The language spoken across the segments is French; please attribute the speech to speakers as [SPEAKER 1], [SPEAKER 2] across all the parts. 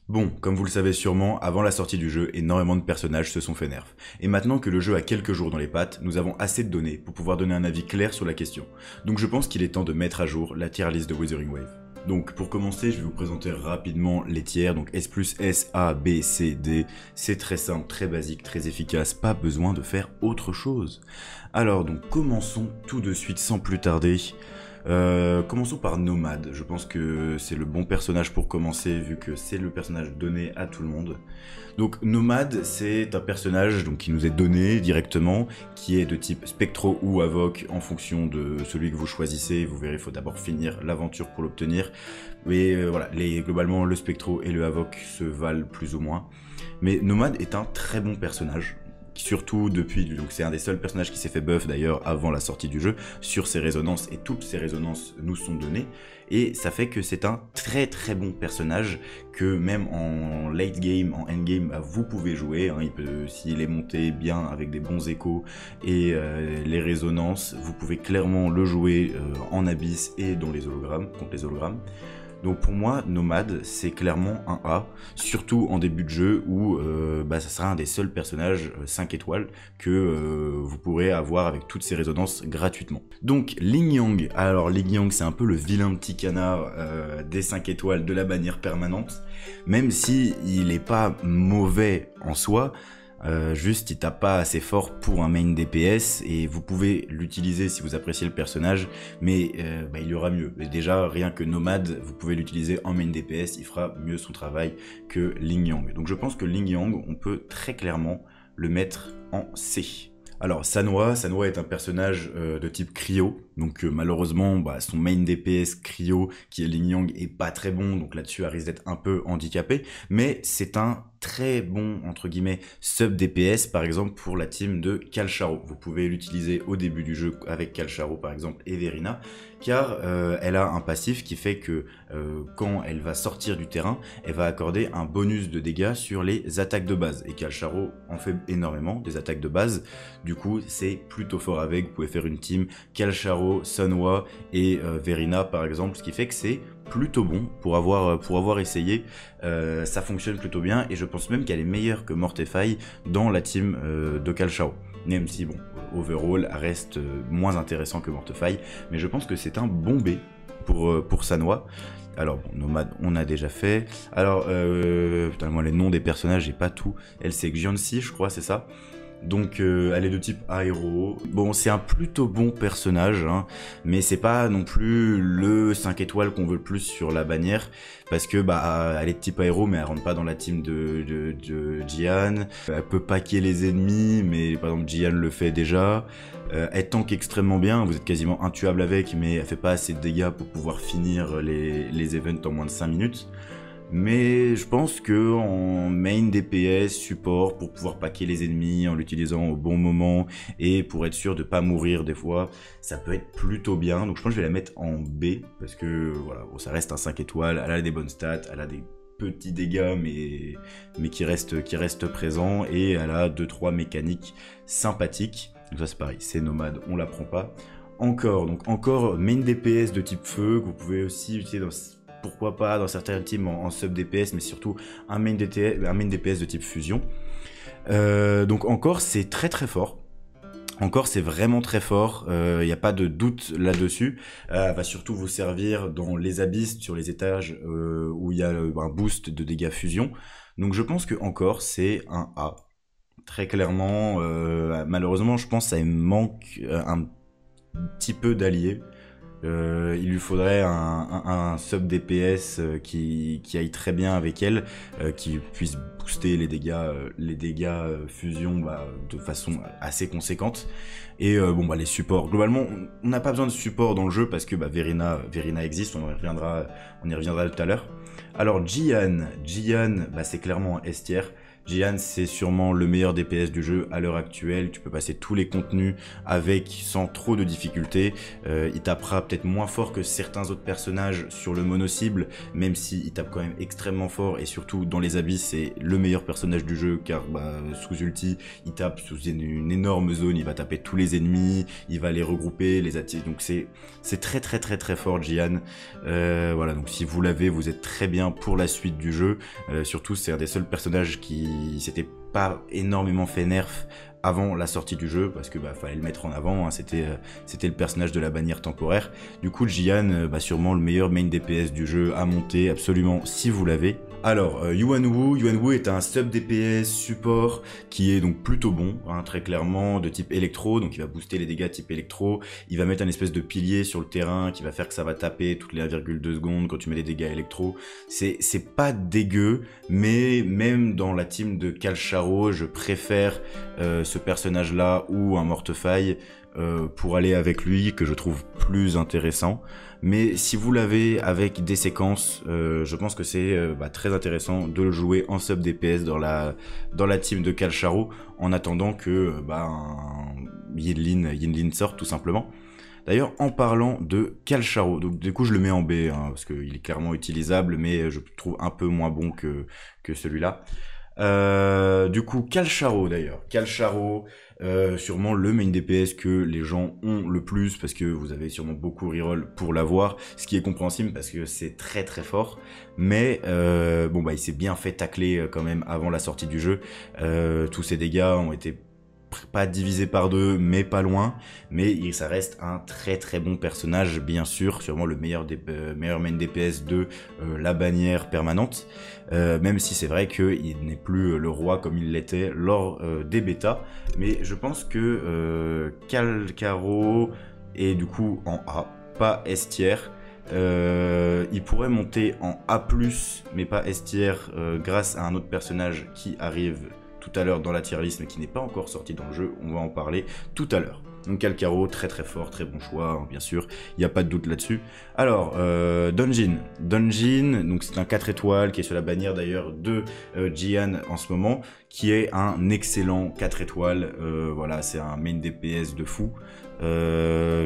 [SPEAKER 1] Bon, comme vous le savez sûrement, avant la sortie du jeu, énormément de personnages se sont fait nerf. Et maintenant que le jeu a quelques jours dans les pattes, nous avons assez de données pour pouvoir donner un avis clair sur la question. Donc je pense qu'il est temps de mettre à jour la tier list de Wuthering Wave. Donc pour commencer, je vais vous présenter rapidement les tiers, donc S+, S, A, B, C, D. C'est très simple, très basique, très efficace, pas besoin de faire autre chose. Alors donc commençons tout de suite sans plus tarder. Commençons par Nomade, je pense que c'est le bon personnage pour commencer vu que c'est le personnage donné à tout le monde. Donc Nomade, c'est un personnage donc, qui nous est donné directement, qui est de type Spectro ou Avoc en fonction de celui que vous choisissez. Vous verrez, il faut d'abord finir l'aventure pour l'obtenir. Mais voilà, globalement le Spectro et le Avoc se valent plus ou moins. Mais Nomade est un très bon personnage. Surtout depuis, donc c'est un des seuls personnages qui s'est fait buff d'ailleurs avant la sortie du jeu sur ses résonances, et toutes ces résonances nous sont données, et ça fait que c'est un très très bon personnage que même en late game, en end game, bah, vous pouvez jouer, hein, s'il est monté bien avec des bons échos et les résonances, vous pouvez clairement le jouer en abyss et dans les hologrammes, contre les hologrammes. Donc pour moi, Nomade, c'est clairement un A, surtout en début de jeu où ça sera un des seuls personnages 5 étoiles que vous pourrez avoir avec toutes ces résonances gratuitement. Donc Ling Yang, alors Ling Yang c'est un peu le vilain petit canard des 5 étoiles de la bannière permanente, même si il est pas mauvais en soi. Juste il tape pas assez fort pour un main DPS et vous pouvez l'utiliser si vous appréciez le personnage, mais il y aura mieux. Et déjà rien que Nomade, vous pouvez l'utiliser en main DPS, il fera mieux son travail que Ling Yang. Donc je pense que Ling Yang, on peut très clairement le mettre en C. Alors Sanhua est un personnage de type cryo, donc malheureusement son main DPS cryo qui est Ling Yang est pas très bon, donc là-dessus elle risque d'être un peu handicapé, mais c'est un très bon entre guillemets sub DPS par exemple pour la team de Kalsharo. Vous pouvez l'utiliser au début du jeu avec Kalsharo par exemple et Verina, car elle a un passif qui fait que quand elle va sortir du terrain, elle va accorder un bonus de dégâts sur les attaques de base, et Kalsharo en fait énormément des attaques de base. Du coup c'est plutôt fort avec, vous pouvez faire une team Kalsharo, Sanhua et Verina par exemple, ce qui fait que c'est plutôt bon pour avoir essayé, ça fonctionne plutôt bien, et je pense même qu'elle est meilleure que Mortefai dans la team de Kalsharo. Même si bon, overall reste moins intéressant que Mortefai, mais je pense que c'est un bon B pour Sanhua. Alors bon, Nomade, on a déjà fait. Alors, putain, moi les noms des personnages, j'ai pas tout. Elle c'est Xianxi, je crois, c'est ça. Donc elle est de type aéro. Bon, c'est un plutôt bon personnage, hein, mais c'est pas non plus le 5 étoiles qu'on veut le plus sur la bannière, parce que elle est de type aéro, mais elle rentre pas dans la team de Jian. Elle peut paquer les ennemis, mais par exemple Jian le fait déjà. Elle tank extrêmement bien, vous êtes quasiment intuable avec, mais elle fait pas assez de dégâts pour pouvoir finir les events en moins de 5 minutes. Mais je pense que en main DPS, support, pour pouvoir paquer les ennemis en l'utilisant au bon moment et pour être sûr de pas mourir des fois, ça peut être plutôt bien. Donc je pense que je vais la mettre en B, parce que voilà, bon, ça reste un 5 étoiles, elle a des bonnes stats, elle a des petits dégâts mais qui restent présents, et elle a 2-3 mécaniques sympathiques. Donc ça c'est pareil, c'est Nomade, on la prend pas. Encore main DPS de type feu, que vous pouvez aussi utiliser pourquoi pas dans certaines teams en sub DPS, mais surtout un main DPS de type fusion. Donc encore c'est très très fort. Encore c'est vraiment très fort, il n'y a pas de doute là-dessus. Elle va surtout vous servir dans les abysses, sur les étages où il y a un boost de dégâts fusion. Donc je pense que encore c'est un A. Très clairement, malheureusement je pense que ça manque un petit peu d'alliés. Il lui faudrait un sub DPS qui aille très bien avec elle, qui puisse booster les dégâts fusion de façon assez conséquente. Et les supports, globalement on n'a pas besoin de support dans le jeu parce que Verina existe, on y reviendra tout à l'heure. Alors Jian, c'est clairement un S tier, Jihan, c'est sûrement le meilleur DPS du jeu à l'heure actuelle. Tu peux passer tous les contenus avec sans trop de difficultés. Il tapera peut-être moins fort que certains autres personnages sur le mono-cible, même s'il tape quand même extrêmement fort, et surtout dans les abysses, c'est le meilleur personnage du jeu, car sous ulti, il tape sous une énorme zone, il va taper tous les ennemis, il va les regrouper, les attirer, donc c'est très très très très fort Jihan. Voilà, donc si vous l'avez, vous êtes très bien pour la suite du jeu. Surtout, c'est un des seuls personnages qui s'était pas énormément fait nerf avant la sortie du jeu, parce que fallait le mettre en avant, hein, c'était le personnage de la bannière temporaire. Du coup, Jihan, sûrement le meilleur main DPS du jeu à monter, absolument, si vous l'avez. Alors, Yuanwu est un sub DPS support qui est donc plutôt bon, hein, très clairement, de type électro, donc il va booster les dégâts type électro, il va mettre un espèce de pilier sur le terrain qui va faire que ça va taper toutes les 1,2 secondes quand tu mets des dégâts électro. C'est pas dégueu, mais même dans la team de Calcharo, je préfère ce personnage-là ou un Mortefaille pour aller avec lui, que je trouve plus intéressant. Mais si vous l'avez avec des séquences, je pense que c'est très intéressant de le jouer en sub DPS dans la team de Calcharo, en attendant que Yinlin sorte tout simplement. D'ailleurs, en parlant de Calcharo, donc du coup je le mets en B, hein, parce qu'il est clairement utilisable, mais je trouve un peu moins bon que celui-là. Du coup, Calcharo d'ailleurs. Calcharo, sûrement le main DPS que les gens ont le plus, parce que vous avez sûrement beaucoup reroll pour l'avoir, ce qui est compréhensible parce que c'est très très fort. Mais il s'est bien fait tacler quand même avant la sortie du jeu. Tous ses dégâts ont été pas divisé par deux, mais pas loin. Mais ça reste un très très bon personnage, bien sûr, sûrement le meilleur main DPS de la bannière permanente. Même si c'est vrai qu'il n'est plus le roi comme il l'était lors des bêtas. Mais je pense que Calcharo est du coup en A, pas S tier. Il pourrait monter en A+, mais pas S tier, grâce à un autre personnage qui arrive tout à l'heure dans la tier list, mais qui n'est pas encore sorti dans le jeu. On va en parler tout à l'heure. Donc Calcharo, très très fort, très bon choix, hein, bien sûr, il n'y a pas de doute là-dessus. Alors, Donjin, donc c'est un 4 étoiles qui est sur la bannière d'ailleurs de Jihan en ce moment, qui est un excellent 4 étoiles, voilà, c'est un main DPS de fou.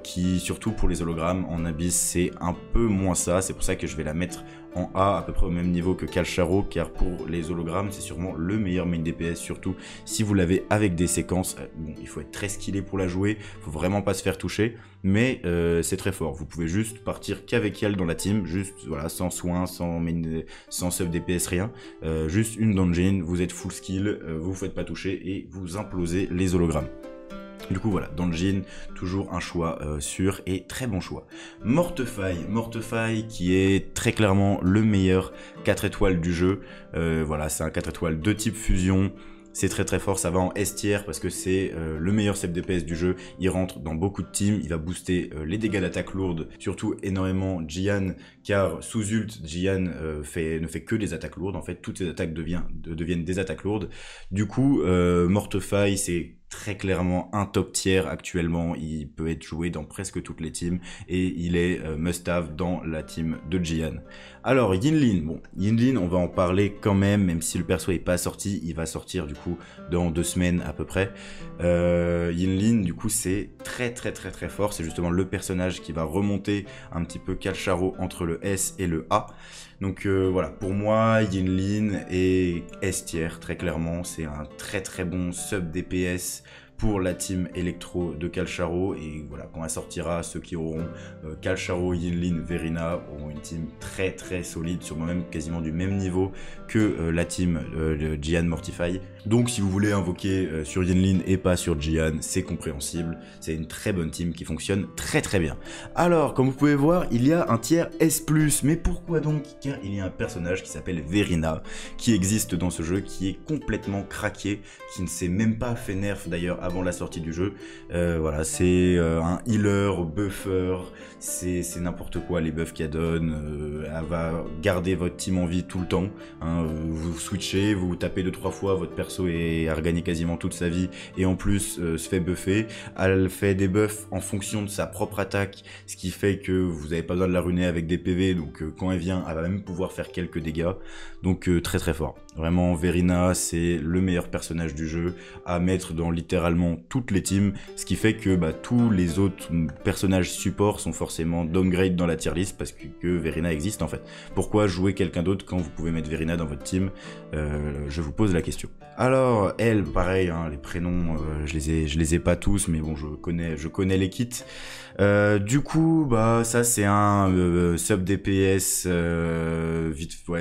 [SPEAKER 1] Qui, surtout pour les hologrammes en abyss, c'est un peu moins ça, c'est pour ça que je vais la mettre en A, à peu près au même niveau que Calcharo, car pour les hologrammes c'est sûrement le meilleur main DPS, surtout si vous l'avez avec des séquences. Bon, il faut être très skillé pour la jouer, faut vraiment pas se faire toucher, mais c'est très fort. Vous pouvez juste partir qu'avec elle dans la team, juste voilà, sans soin, sans sub DPS, rien, juste une Donjin, vous êtes full skill, vous vous faites pas toucher et vous implosez les hologrammes. Du coup voilà, Donjin, toujours un choix sûr et très bon choix. Mortefaille qui est très clairement le meilleur 4 étoiles du jeu. Voilà, c'est un 4 étoiles de type fusion. C'est très très fort, ça va en S tier parce que c'est le meilleur sub DPS du jeu. Il rentre dans beaucoup de teams, il va booster les dégâts d'attaque lourde, surtout énormément Jihan, car sous ult, Jihan ne fait que des attaques lourdes. En fait, toutes ses attaques deviennent des attaques lourdes. Du coup, Mortefaille, c'est très clairement un top tier actuellement. Il peut être joué dans presque toutes les teams et il est must-have dans la team de Jihan. Alors Yinlin, bon, Yinlin, on va en parler quand même si le perso est pas sorti, il va sortir du coup dans 2 semaines à peu près. Yinlin, du coup, c'est très très très très fort, c'est justement le personnage qui va remonter un petit peu Calcharo entre le S et le A. Donc voilà, pour moi, Yinlin est S tier, très clairement, c'est un très très bon sub DPS pour la team électro de Calcharo, et voilà, quand elle sortira, ceux qui auront Calcharo, Yinlin, Verina auront une team très très solide, sûrement même quasiment du même niveau que la team de Jihan Mortify. Donc si vous voulez invoquer sur Yinlin et pas sur Jihan, c'est compréhensible, c'est une très bonne team qui fonctionne très très bien. Alors, comme vous pouvez voir, il y a un tiers S+, mais pourquoi donc? Car il y a un personnage qui s'appelle Verina, qui existe dans ce jeu, qui est complètement craqué, qui ne s'est même pas fait nerf d'ailleurs avant la sortie du jeu. Voilà, c'est un healer, buffer, c'est n'importe quoi les buffs qu'elle donne. Elle va garder votre team en vie tout le temps, hein, vous switchez, vous tapez 2-3 fois, votre perso a regagné quasiment toute sa vie et en plus se fait buffer. Elle fait des buffs en fonction de sa propre attaque, ce qui fait que vous n'avez pas besoin de la runer avec des PV, donc quand elle vient, elle va même pouvoir faire quelques dégâts, donc très très fort. Vraiment, Verina, c'est le meilleur personnage du jeu à mettre dans littéralement toutes les teams, ce qui fait que tous les autres personnages support sont forcément downgrade dans la tier list parce que Verina existe en fait. Pourquoi jouer quelqu'un d'autre quand vous pouvez mettre Verina dans votre team? Je vous pose la question. Alors, elle, pareil, hein, les prénoms, je les ai pas tous, mais bon, je connais les kits. Du coup, ça c'est un sub DPS,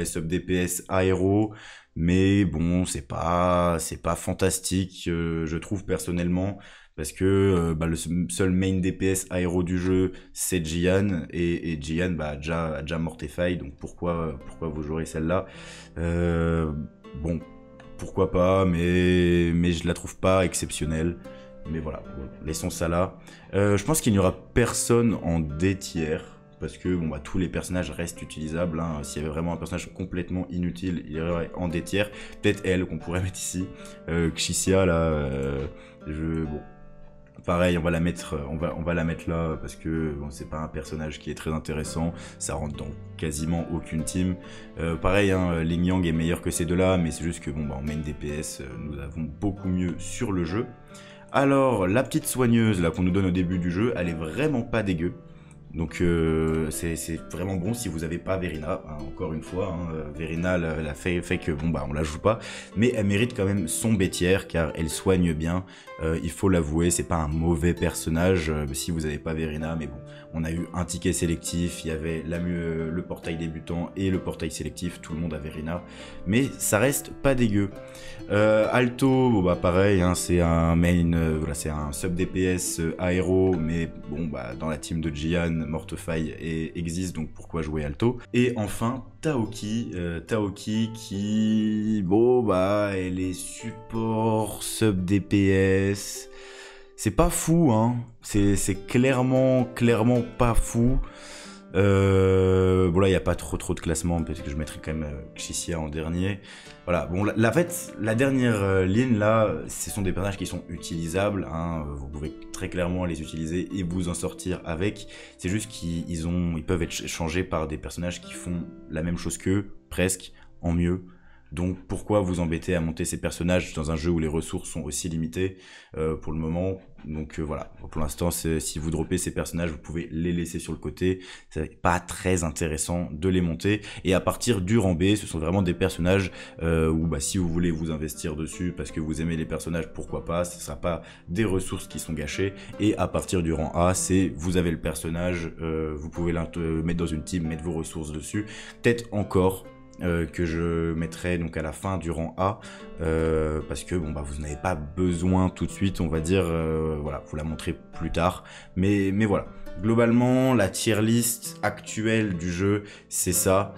[SPEAKER 1] sub DPS aéro. Mais bon, c'est pas fantastique, je trouve personnellement, parce que le seul main DPS aéro du jeu, c'est Gian, et Gian a déjà Mortify, donc pourquoi vous jouerez celle-là? Bon, pourquoi pas, mais je la trouve pas exceptionnelle. Mais voilà, laissons ça là. Je pense qu'il n'y aura personne en D tiers, parce que tous les personnages restent utilisables, hein. S'il y avait vraiment un personnage complètement inutile, il y aurait en D tiers. Peut-être elle qu'on pourrait mettre ici. Xisia là, pareil, on va la mettre là parce que c'est pas un personnage qui est très intéressant, ça rentre dans quasiment aucune team. Pareil, hein, Ling Yang est meilleur que ces deux-là, mais c'est juste que en main DPS, nous avons beaucoup mieux sur le jeu. Alors, la petite soigneuse là qu'on nous donne au début du jeu, elle est vraiment pas dégueu. Donc c'est vraiment bon si vous n'avez pas Verina, hein, encore une fois, hein, Verina la fait que on la joue pas, mais elle mérite quand même son bêtière car elle soigne bien, il faut l'avouer, c'est pas un mauvais personnage si vous n'avez pas Verina, mais bon, on a eu un ticket sélectif, il y avait le portail débutant et le portail sélectif, tout le monde a Verina, mais ça reste pas dégueu. Alto, pareil, hein, c'est un main, c'est un sub DPS aéro, mais bon dans la team de Gian, Mortify existe, donc pourquoi jouer Alto? Et enfin Taoki, qui elle est support sub DPS, c'est pas fou, hein, c'est clairement pas fou. Bon là il n'y a pas trop de classement parce que je mettrai quand même Xisia en dernier. Voilà, bon la dernière ligne là, ce sont des personnages qui sont utilisables, hein, vous pouvez très clairement les utiliser et vous en sortir avec. C'est juste qu'ils peuvent être changés par des personnages qui font la même chose qu'eux, presque, en mieux. Donc pourquoi vous embêter à monter ces personnages dans un jeu où les ressources sont aussi limitées pour le moment. Donc voilà, pour l'instant si vous droppez ces personnages, vous pouvez les laisser sur le côté, c'est pas très intéressant de les monter. Et à partir du rang B, ce sont vraiment des personnages où si vous voulez vous investir dessus parce que vous aimez les personnages, pourquoi pas, ce sera pas des ressources qui sont gâchées. Et à partir du rang A, c'est vous avez le personnage, vous pouvez le mettre dans une team, mettre vos ressources dessus, peut-être encore que je mettrai donc à la fin du rang A parce que vous n'avez pas besoin tout de suite, on va dire, voilà, vous la montrez plus tard, mais voilà, globalement la tier list actuelle du jeu c'est ça.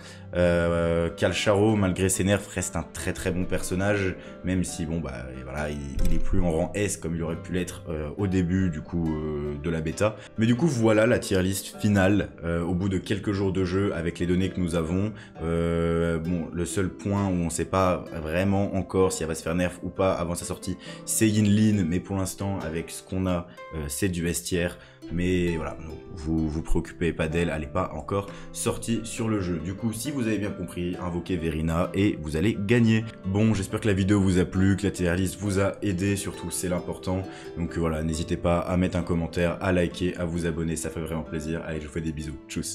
[SPEAKER 1] Kalsharo, malgré ses nerfs, reste un très bon personnage, même si voilà, il est plus en rang S comme il aurait pu l'être au début du coup de la bêta. Mais du coup voilà la tier list finale au bout de quelques jours de jeu avec les données que nous avons. Bon, le seul point où on sait pas vraiment encore si elle va se faire nerf ou pas avant sa sortie, c'est Yinlin, mais pour l'instant avec ce qu'on a, c'est du vestiaire. Mais voilà, vous préoccupez pas d'elle, elle n'est pas encore sortie sur le jeu. Du coup, si vous avez bien compris, invoquez Verina et vous allez gagner. Bon, j'espère que la vidéo vous a plu, que la tier list vous a aidé, surtout c'est l'important. Donc voilà, n'hésitez pas à mettre un commentaire, à liker, à vous abonner, ça fait vraiment plaisir. Allez, je vous fais des bisous, tchuss.